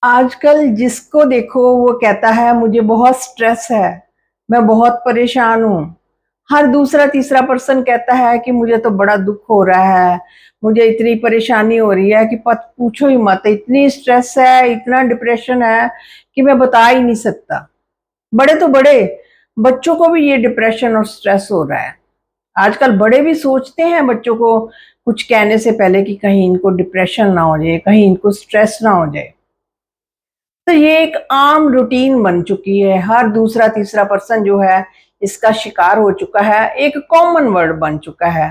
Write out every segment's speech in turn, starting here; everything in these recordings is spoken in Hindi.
आजकल जिसको देखो वो कहता है मुझे बहुत स्ट्रेस है, मैं बहुत परेशान हूँ। हर दूसरा तीसरा पर्सन कहता है कि मुझे तो बड़ा दुख हो रहा है, मुझे इतनी परेशानी हो रही है कि पत पूछो ही मत, इतनी स्ट्रेस है, इतना डिप्रेशन है कि मैं बता ही नहीं सकता। बड़े तो बड़े, बच्चों को भी ये डिप्रेशन और स्ट्रेस हो रहा है। आजकल बड़े भी सोचते हैं बच्चों को कुछ कहने से पहले कि कहीं इनको डिप्रेशन ना हो जाए, कहीं इनको स्ट्रेस ना हो जाए। तो ये एक आम रूटीन बन चुकी है, हर दूसरा तीसरा पर्सन जो है इसका शिकार हो चुका है, एक कॉमन वर्ड बन चुका है।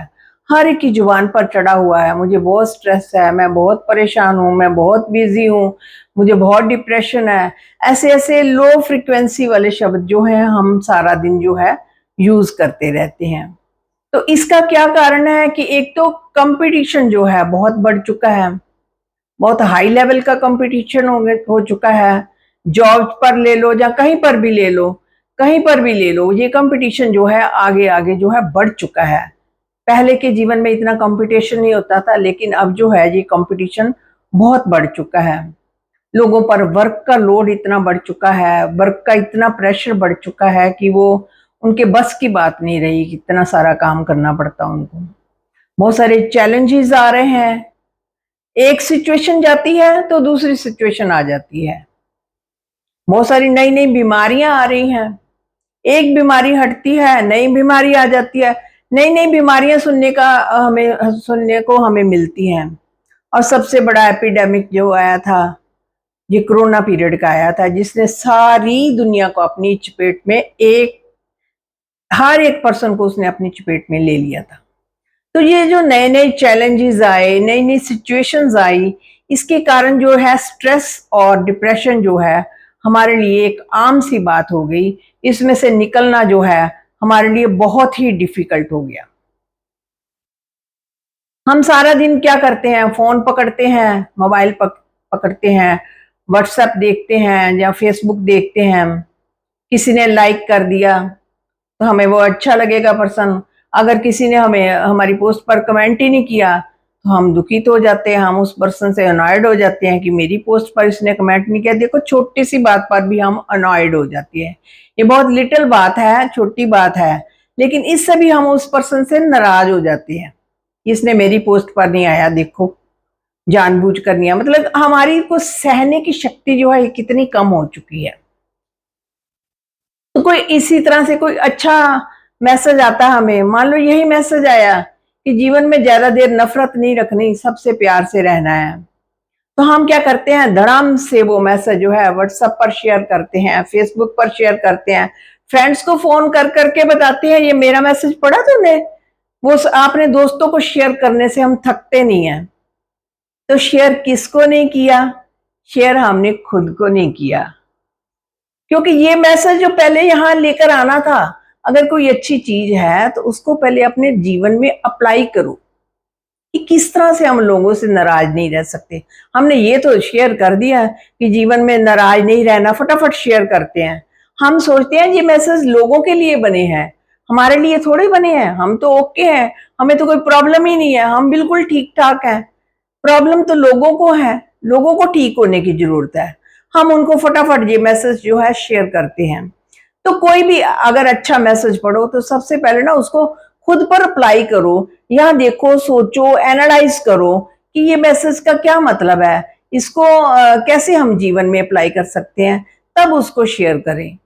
हर एक की जुबान पर चढ़ा हुआ है, मुझे बहुत स्ट्रेस है, मैं बहुत परेशान हूँ, मैं बहुत बिजी हूँ, मुझे बहुत डिप्रेशन है। ऐसे-ऐसे लो फ्रीक्वेंसी वाले शब्द जो हैं हम सारा दिन जो है यूज़ करते रहते हैं। तो इसका क्या कारण है कि एक तो कॉम्पिटिशन जो है बहुत बढ़ चुका है। बहुत हाई लेवल का कंपटीशन हो चुका है। जॉब पर ले लो या कहीं पर भी ले लो, कहीं पर भी ले लो, ये कंपटीशन जो है आगे-आगे जो है बढ़ चुका है। पहले के जीवन में इतना कंपटीशन नहीं होता था, लेकिन अब जो है ये कंपटीशन बहुत बढ़ चुका है। लोगों पर वर्क का लोड इतना बढ़ चुका है, वर्क का इतना प्रेशर बढ़ चुका है कि वो उनके बस की बात नहीं रही कि इतना सारा काम करना पड़ता उनको। बहुत सारे चैलेंजेस आ रहे हैं। एक सिचुएशन जाती है तो दूसरी सिचुएशन आ जाती है। बहुत सारी नई-नई बीमारियां आ रही हैं। एक बीमारी हटती है, नई बीमारी आ जाती है। नई-नई बीमारियां सुनने को हमें मिलती हैं। और सबसे बड़ा एपिडेमिक जो आया था, ये कोरोना पीरियड का आया था, जिसने सारी दुनिया को अपनी चपेट में हर एक पर्सन को उसने अपनी चपेट में ले लिया था। तो ये जो नए-नए चैलेंजेस आए, नई-नई सिचुएशंस आई, इसके कारण जो है स्ट्रेस और डिप्रेशन जो है हमारे लिए एक आम सी बात हो गई। इसमें से निकलना जो है हमारे लिए बहुत ही डिफिकल्ट हो गया। हम सारा दिन क्या करते हैं, फ़ोन पकड़ते हैं, मोबाइल पकड़ते हैं, व्हाट्सएप देखते हैं या फेसबुक देखते हैं। किसी ने लाइक कर दिया तो हमें वो अच्छा लगेगा पर्सन। अगर किसी ने हमें हमारी पोस्ट पर कमेंट ही नहीं किया तो हम दुखित हो जाते हैं, हम उस पर्सन से अनॉयड हो जाते हैं कि मेरी पोस्ट पर इसने कमेंट नहीं किया। देखो छोटी सी बात पर भी हम अनॉयड हो जाती है। ये बहुत लिटिल बात है, छोटी बात है, लेकिन इससे भी हम उस पर्सन से नाराज हो जाते हैं। इसने मेरी पोस्ट पर नहीं आया, देखो जानबूझ कर नहीं आया। मतलब हमारी को सहने की शक्ति जो है ये कितनी कम हो चुकी है। तो कोई इसी तरह से कोई अच्छा मैसेज आता हमें, मान लो यही मैसेज आया कि जीवन में ज्यादा देर नफरत नहीं रखनी, सबसे प्यार से रहना है, तो हम क्या करते हैं, धड़ाम से वो मैसेज जो है व्हाट्सएप पर शेयर करते हैं, फेसबुक पर शेयर करते हैं, फ्रेंड्स को फोन कर करके बताते हैं ये मेरा मैसेज पढ़ा तुमने। वो आपने दोस्तों को शेयर करने से हम थकते नहीं हैं। तो शेयर किसको नहीं किया? शेयर हमने खुद को नहीं किया, क्योंकि ये मैसेज जो पहले यहाँ लेकर आना था, अगर कोई अच्छी चीज है तो उसको पहले अपने जीवन में अप्लाई करो कि किस तरह से हम लोगों से नाराज नहीं रह सकते। हमने ये तो शेयर कर दिया कि जीवन में नाराज नहीं रहना, फटाफट शेयर करते हैं। हम सोचते हैं ये मैसेज लोगों के लिए बने हैं, हमारे लिए थोड़े बने हैं। हम तो ओके हैं, हमें तो कोई प्रॉब्लम ही नहीं है, हम बिल्कुल ठीक ठाक हैं। प्रॉब्लम तो लोगों को है, लोगों को ठीक होने की जरूरत है। हम उनको फटाफट ये मैसेज जो है शेयर करते हैं। तो कोई भी अगर अच्छा मैसेज पढ़ो तो सबसे पहले ना उसको खुद पर अप्लाई करो। यहाँ देखो, सोचो, एनालाइज करो कि ये मैसेज का क्या मतलब है, इसको कैसे हम जीवन में अप्लाई कर सकते हैं, तब उसको शेयर करें।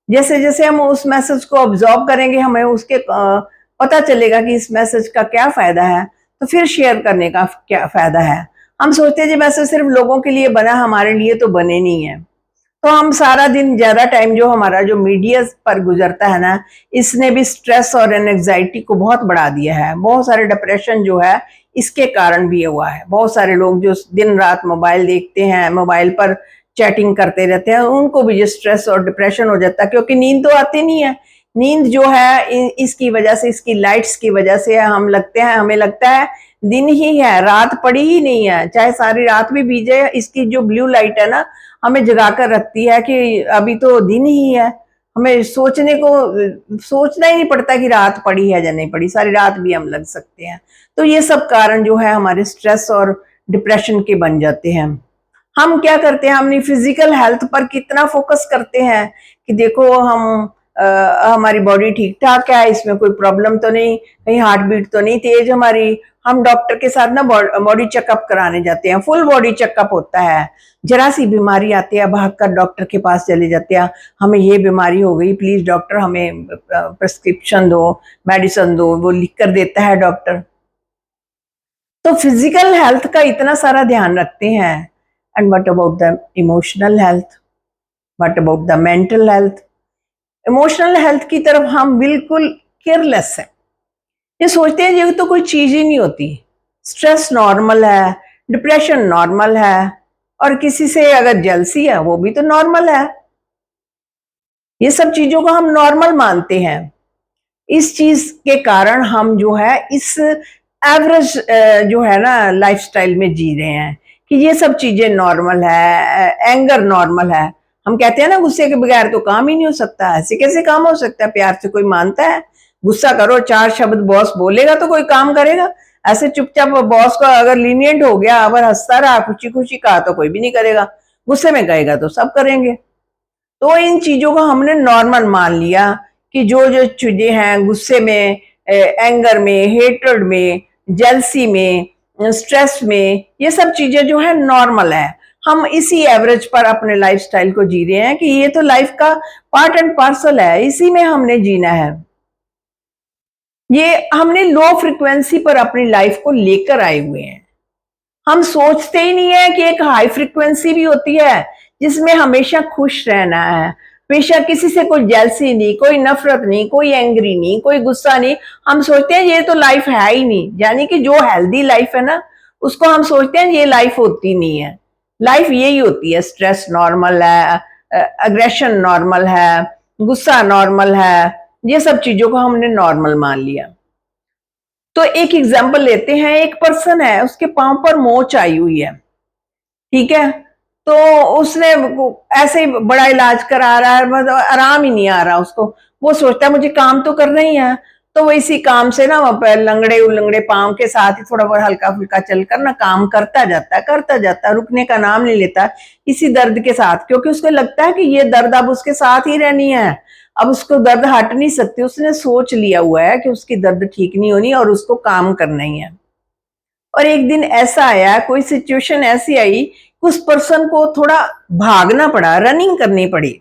जैसे जैसे हम उस मैसेज को ऑब्जॉर्व करेंगे, हमें उसके पता चलेगा कि इस मैसेज का क्या फायदा है, तो फिर शेयर करने का क्या फायदा है। हम सोचते हैं जी मैसेज सिर्फ लोगों के लिए बना, हमारे लिए तो बने नहीं है। तो हम सारा दिन ज्यादा टाइम जो हमारा जो मीडिया पर गुजरता है ना, इसने भी स्ट्रेस और एंजाइटी को बहुत बढ़ा दिया है। बहुत सारे डिप्रेशन जो है इसके कारण भी हुआ है। बहुत सारे लोग जो दिन रात मोबाइल देखते हैं, मोबाइल पर चैटिंग करते रहते हैं, उनको भी ये स्ट्रेस और डिप्रेशन हो जाता है, क्योंकि नींद तो आती नहीं है। नींद जो है इसकी वजह से, इसकी लाइट्स की वजह से हमें लगता है दिन ही है, रात पड़ी ही नहीं है। चाहे सारी रात भी बीत जाए, इसकी जो ब्लू लाइट है ना हमें जगा कर रखती है कि अभी तो दिन ही है। हमें सोचना ही नहीं पड़ता कि रात पड़ी है या नहीं पड़ी, सारी रात भी हम लग सकते हैं। तो ये सब कारण जो है हमारे स्ट्रेस और डिप्रेशन के बन जाते हैं। हम क्या करते हैं, अपनी फिजिकल हेल्थ पर कितना फोकस करते हैं कि देखो हम हमारी बॉडी ठीक ठाक है, इसमें कोई प्रॉब्लम तो नहीं, कहीं हार्ट बीट तो नहीं तेज हमारी। हम डॉक्टर के साथ ना बॉडी चेकअप कराने जाते हैं, फुल बॉडी चेकअप होता है। जरा सी बीमारी आती है, भागकर डॉक्टर के पास चले जाते हैं, हमें ये बीमारी हो गई, प्लीज डॉक्टर हमें प्रिस्क्रिप्शन दो, मेडिसिन दो, वो लिख कर देता है डॉक्टर। तो फिजिकल हेल्थ का इतना सारा ध्यान रखते हैं। And what about the emotional health, what about the mental health? Emotional health की तरफ हम बिल्कुल केयरलेस हैं। ये सोचते हैं ये तो कोई चीज ही नहीं होती, स्ट्रेस नॉर्मल है, डिप्रेशन नॉर्मल है, और किसी से अगर जेलसी है वो भी तो नॉर्मल है। ये सब चीजों को हम नॉर्मल मानते हैं। इस चीज के कारण हम जो है इस एवरेज जो है ना लाइफस्टाइल में जी रहे हैं कि ये सब चीजें नॉर्मल है, एंगर नॉर्मल है। हम कहते हैं ना गुस्से के बगैर तो काम ही नहीं हो सकता, ऐसे कैसे काम हो सकता है? प्यार से कोई मानता है? गुस्सा करो, चार शब्द बॉस बोलेगा तो कोई काम करेगा। ऐसे चुपचाप बॉस को अगर लीनियंट हो गया, अगर हंसता रहा, खुशी खुशी कहा, तो कोई भी नहीं करेगा। गुस्से में कहेगा तो सब करेंगे। तो इन चीजों को हमने नॉर्मल मान लिया कि जो जो चीजें हैं गुस्से में, एंगर में, हेट्रेड में, जेलसी में, स्ट्रेस में, ये सब चीजें जो है नॉर्मल है। हम इसी एवरेज पर अपने लाइफस्टाइल को जी रहे हैं कि ये तो लाइफ का पार्ट एंड पार्सल है, इसी में हमने जीना है। ये हमने लो फ्रिक्वेंसी पर अपनी लाइफ को लेकर आए हुए हैं। हम सोचते ही नहीं है कि एक हाई फ्रिक्वेंसी भी होती है जिसमें हमेशा खुश रहना है, हमेशा किसी से कोई जेलसी नहीं, कोई नफरत नहीं, कोई एंग्री नहीं, कोई गुस्सा नहीं। हम सोचते हैं ये तो लाइफ है ही नहीं, यानी कि जो हेल्दी लाइफ है ना उसको हम सोचते हैं ये लाइफ होती नहीं है। लाइफ यही होती है, स्ट्रेस नॉर्मल है, अग्रेशन नॉर्मल है, गुस्सा नॉर्मल है, ये सब चीजों को हमने नॉर्मल मान लिया। तो एक एग्जाम्पल लेते हैं, एक पर्सन है, उसके पांव पर मोच आई हुई है, ठीक है? तो उसने ऐसे ही बड़ा इलाज करा रहा है, मतलब आराम ही नहीं आ रहा उसको। वो सोचता है मुझे काम तो करना ही है, तो वो इसी काम से ना लंगड़े उलंगड़े पांव के साथ ही थोड़ा बहुत हल्का फुल्का चलकर ना काम करता जाता है, रुकने का नाम नहीं लेता इसी दर्द के साथ, क्योंकि उसको लगता है कि ये दर्द अब उसके साथ ही रहनी है, अब उसको दर्द हट नहीं सकती। उसने सोच लिया हुआ है कि उसकी दर्द ठीक नहीं होनी और उसको काम करना ही है। और एक दिन ऐसा आया, कोई सिचुएशन ऐसी आई, उस पर्सन को थोड़ा भागना पड़ा, रनिंग करनी पड़ी,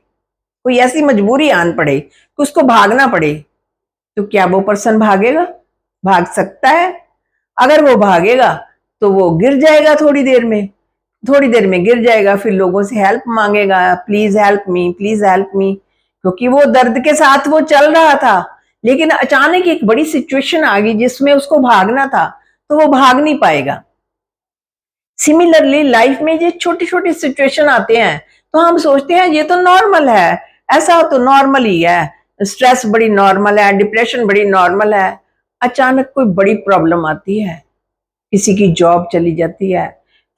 कोई ऐसी मजबूरी आन पड़े कि उसको भागना पड़े। तो क्या वो पर्सन भागेगा? भाग सकता है? अगर वो भागेगा तो वो गिर जाएगा, थोड़ी देर में गिर जाएगा, फिर लोगों से हेल्प मांगेगा, please help me, please help me, क्योंकि वो दर्द के साथ वो चल रहा था। लेकिन अचानक एक बड़ी सिचुएशन आ गई जिसमें उसको भागना था, तो वो भाग नहीं पाएगा। सिमिलरली लाइफ में ये छोटी छोटी सिचुएशन आते हैं तो हम सोचते हैं ये तो नॉर्मल है, ऐसा तो नॉर्मल ही है, स्ट्रेस बड़ी नॉर्मल है, डिप्रेशन बड़ी नॉर्मल है। अचानक कोई बड़ी प्रॉब्लम आती है, किसी की जॉब चली जाती है,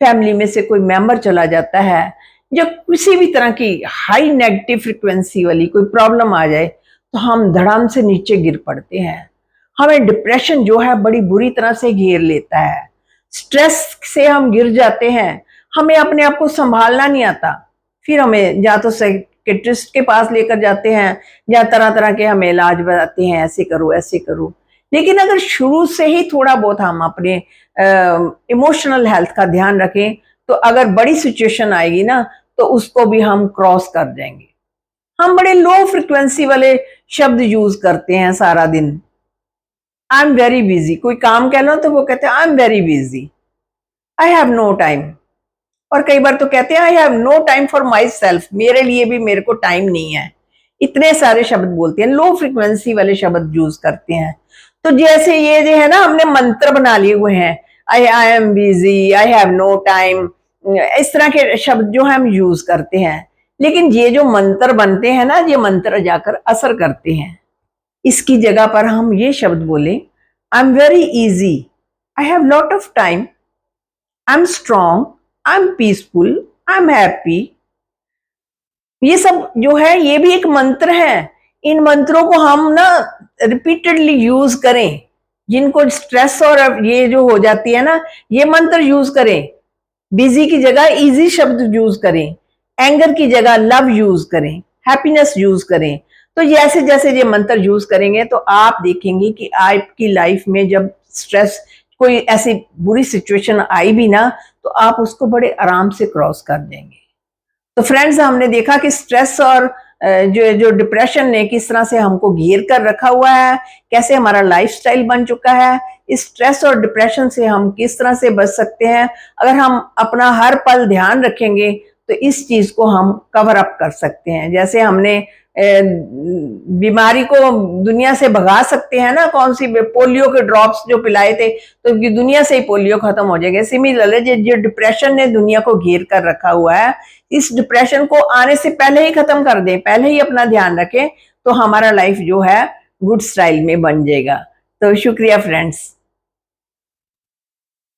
फैमिली में से कोई मेंबर चला जाता है, जो किसी भी तरह की हाई नेगेटिव फ्रिक्वेंसी वाली कोई प्रॉब्लम आ जाए तो हम धड़ाम से नीचे गिर पड़ते हैं। हमें डिप्रेशन जो है बड़ी बुरी तरह से घेर लेता है, स्ट्रेस से हम गिर जाते हैं, हमें अपने आप को संभालना नहीं आता। फिर हमें या तो साइकियाट्रिस्ट के पास लेकर जाते हैं या तरह तरह के हमें इलाज बताते हैं, ऐसे करो ऐसे करो। लेकिन अगर शुरू से ही थोड़ा बहुत हम अपने इमोशनल हेल्थ का ध्यान रखें तो अगर बड़ी सिचुएशन आएगी ना तो उसको भी हम क्रॉस कर जाएंगे। हम बड़े लो फ्रिक्वेंसी वाले शब्द यूज करते हैं सारा दिन। आई एम वेरी बिजी, कोई काम कह लो तो वो कहते हैं I am very busy, I have no time. और कई बार तो कहते हैं I have no time for myself, मेरे लिए भी मेरे को टाइम नहीं है। इतने सारे शब्द बोलते हैं, लो फ्रिक्वेंसी वाले शब्द यूज करते हैं। तो जैसे ये जो है ना हमने मंत्र बना लिए हुए हैं, I am busy, I have no time, इस तरह के शब्द जो हम यूज करते हैं। लेकिन ये जो मंत्र बनते हैं ना, ये मंत्र जाकर असर करते हैं। इसकी जगह पर हम ये शब्द बोले, आई am very easy, I have lot of time, I am strong, I am peaceful, I am happy. ये सब जो है ये भी एक मंत्र है। इन मंत्रों को हम ना रिपीटेडली यूज करें। जिनको स्ट्रेस और ये जो हो जाती है ना, ये मंत्र यूज करें। बिजी की जगह इजी शब्द यूज करें, एंगर की जगह लव यूज करें, हैप्पीनेस यूज करें। तो जैसे जैसे ये मंत्र यूज करेंगे तो आप देखेंगे कि आपकी लाइफ में जब स्ट्रेस, कोई ऐसी बुरी सिचुएशन आई भी ना, तो आप उसको बड़े आराम से क्रॉस कर देंगे। तो फ्रेंड्स, हमने देखा कि स्ट्रेस और जो जो डिप्रेशन ने किस तरह से हमको घेर कर रखा हुआ है, कैसे हमारा लाइफस्टाइल बन चुका है। इस स्ट्रेस और डिप्रेशन से हम किस तरह से बच सकते हैं। अगर हम अपना हर पल ध्यान रखेंगे तो इस चीज को हम कवर अप कर सकते हैं। जैसे हमने बीमारी को दुनिया से भगा सकते हैं ना, कौन सी पोलियो के ड्रॉप्स जो पिलाए थे तो दुनिया से ही पोलियो खत्म हो जाएगा। सिमिलरली जो डिप्रेशन ने दुनिया को घेर कर रखा हुआ है, इस डिप्रेशन को आने से पहले ही खत्म कर दें, पहले ही अपना ध्यान रखें, तो हमारा लाइफ जो है गुड स्टाइल में बन जाएगा। तो शुक्रिया फ्रेंड्स।